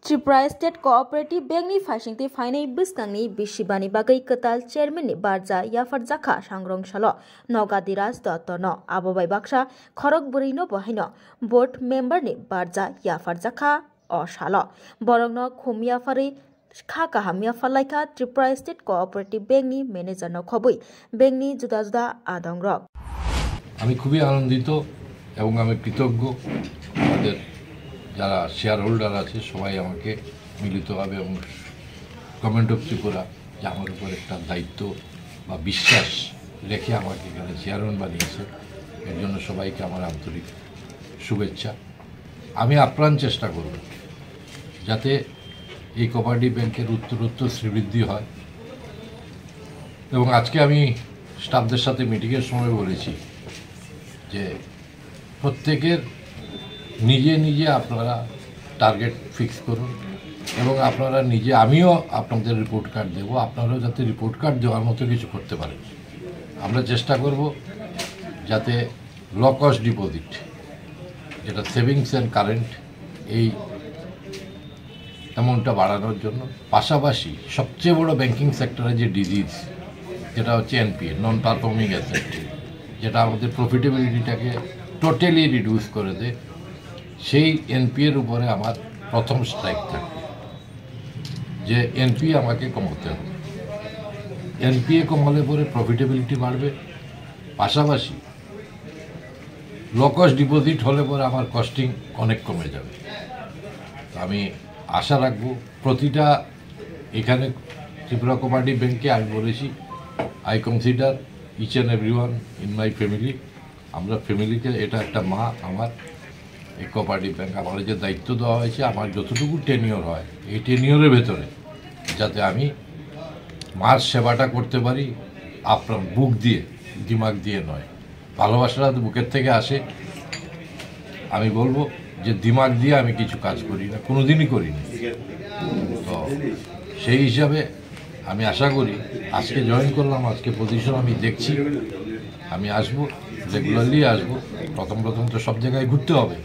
Tripura State Cooperative Bank ni faisingti fainai bisnangni bisibani bagai ketal chairman ni barja yafar jaka sangrong salo Nogadiraj Dottono abobai baksa khorok burino bohaino board member ni barja yafar jaka o salo borongno khumya fari kha kahamya falaika Tripura State Cooperative Bank ni manager no khobui bank ni juda juda adongrok আমি খুবই আনন্দিত এবং আমি কৃতজ্ঞ আমাদের যারা share holder আছে সবাই আমাকে মিলিতভাবে এবং গভর্নমেন্ট অফ ত্রিপুরা যে আমার উপর একটা দায়িত্ব বা বিশ্বাস রেখে আমাকে এখানে চেয়ারম্যান বানিয়েছে এর জন্য সবাইকে আমার আন্তরিক শুভেচ্ছা। আমি আপ্রাণ চেষ্টা করব যাতে এই কোঅপারেটিভ ব্যাংকের উত্তরোত্তর শ্রীবৃদ্ধি হয় এবং আজকে আমি স্টাফদের সাথে মিটিংয়ের সময় বলেছি যে প্রত্যেকের নিজে নিজে আপনারা টার্গেট ফিক্স করুন এবং আপনারা নিজে আমিও আপনাদের রিপোর্ট কার্ড দেবো আপনারাও যাতে রিপোর্ট কার্ড দেওয়ার মতো কিছু করতে পারেন। আমরা চেষ্টা করব যাতে লো কস্ট ডিপোজিট যেটা সেভিংস অ্যান্ড কারেন্ট এই অ্যামাউন্টটা বাড়ানোর জন্য পাশাপাশি সবচেয়ে বড় ব্যাংকিং সেক্টরে যে ডিজিজ যেটা হচ্ছে এনপিএ নন পারফর্মিং অ্যাসেট যেটা আমাদের প্রফিটেবিলিটিটাকে টোটালি রিডিউস করে দেয় সেই এনপিএর উপরে আমার প্রথম স্ট্রাইক থাকবে যে এনপিএ আমাকে কমাতে হবে। এনপিএ কমালে পরে প্রফিটেবিলিটি বাড়বে পাশাপাশি লো কস্ট ডিপোজিট হলে পরে আমার কস্টিং অনেক কমে যাবে। আমি আশা রাখবো প্রতিটা এখানে ত্রিপুরা কোঅপারেটিভ ব্যাংকে আমি বলেছি I consider each and everyone in my family. আমরা ফ্যামিলিকে এটা একটা মা আমার এই কোঅপারেটিভ ব্যাংক আমার যে দায়িত্ব দেওয়া হয়েছে আমার যতটুকু টেনিওর হয় এই টেনিওরের ভেতরে যাতে আমি মার সেবাটা করতে পারি আপনার বুক দিয়ে দিমাগ দিয়ে নয়। ভালোবাসাটা বুকের থেকে আসে। আমি বলবো যে দিমাগ দিয়ে আমি কিছু কাজ করি না কোনোদিনই করি না। তো সেই হিসাবে আমি আশা করি আজকে জয়েন করলাম আজকে পজিশন আমি দেখছি আমি আসবো রেগুলারলি আসবো। প্রথম তো সব জায়গায় ঘুরতে হবে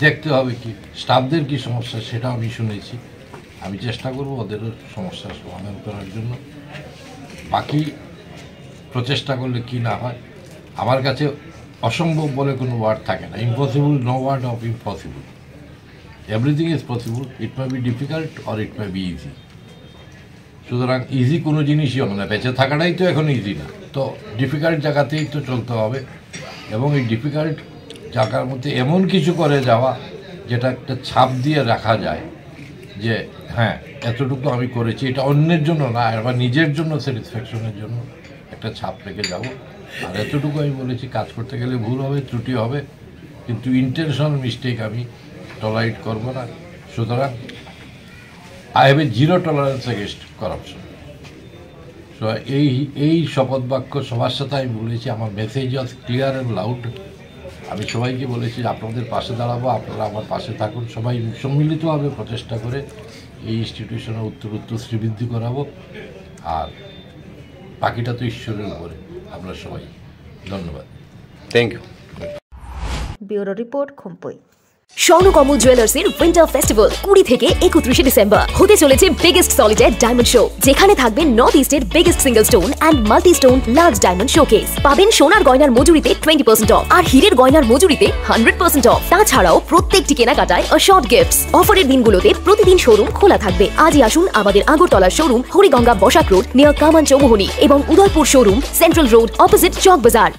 দেখতে হবে কি স্টাফদের কি সমস্যা সেটা আমি শুনেছি। আমি চেষ্টা করব ওদেরও সমস্যার সমাধান করার জন্য। বাকি প্রচেষ্টা করলে কি না হয় আমার কাছে অসম্ভব বলে কোনো ওয়ার্ড থাকে না। Impossible no word of impossible everything is possible it may be difficult or it may be easy. সুতরাং ইজি কোনো জিনিসই হবে না বেঁচে থাকাটাই তো এখন ইজি না। তো ডিফিকাল্ট জায়গাতেই তো চলতে হবে এবং এই ডিফিকাল্ট জায়গার মধ্যে এমন কিছু করে যাওয়া যেটা একটা ছাপ দিয়ে রাখা যায় যে হ্যাঁ এতটুকু আমি করেছি এটা অন্যের জন্য না আবার নিজের জন্য স্যাটিসফ্যাকশনের জন্য একটা ছাপ রেখে যাব। আর এতটুকু আমি বলেছি কাজ করতে গেলে ভুল হবে ত্রুটি হবে কিন্তু ইন্টেনশনাল মিস্টেক আমি টলারেট করব না। সুতরাং I have a zero tolerance against corruption. So এই শপথ বাক্য সবার সাথে আমি বলেছি আমার message was clear and loud. আমি সবাইকে বলেছি আপনাদের পাশে দাঁড়াবো আপনারা আমার পাশে থাকুন সবাই সম্মিলিতভাবে প্রচেষ্টা করে এই ইনস্টিটিউশনের উত্তরোত্তর শ্রীবৃদ্ধি করাবো আর বাকিটা তো ঈশ্বরের উপরে। আমরা সবাই ধন্যবাদ। Thank you. Bureau report Khumpui. Swarnakamal জুয়েলার্সের উইন্টার ফেস্টিভ্যাল 20 থেকে 31 ডিসেম্বর হতে চলেছে বিগেস্ট সলিটার ডায়মন্ড শো যেখানে থাকবে নর্থ ইস্টের biggest single stone and multi stone large diamond showcase. পাবেন সোনার গয়নার মজুরিতে 20% অফ আর হীরের গয়নার মজুরিতে 100% অফ। তাছাড়াও প্রত্যেকটি কেনাকাটায় শর্ট গিফটস। অফারের দিনগুলোতে প্রতিদিন শোরুম খোলা থাকবে। আজই আসুন আমাদের আগরতলার showroom Hariganga Basak road near Kaman Chowmuhani এবং Udaipur showroom central road opposite Chowk বাজার।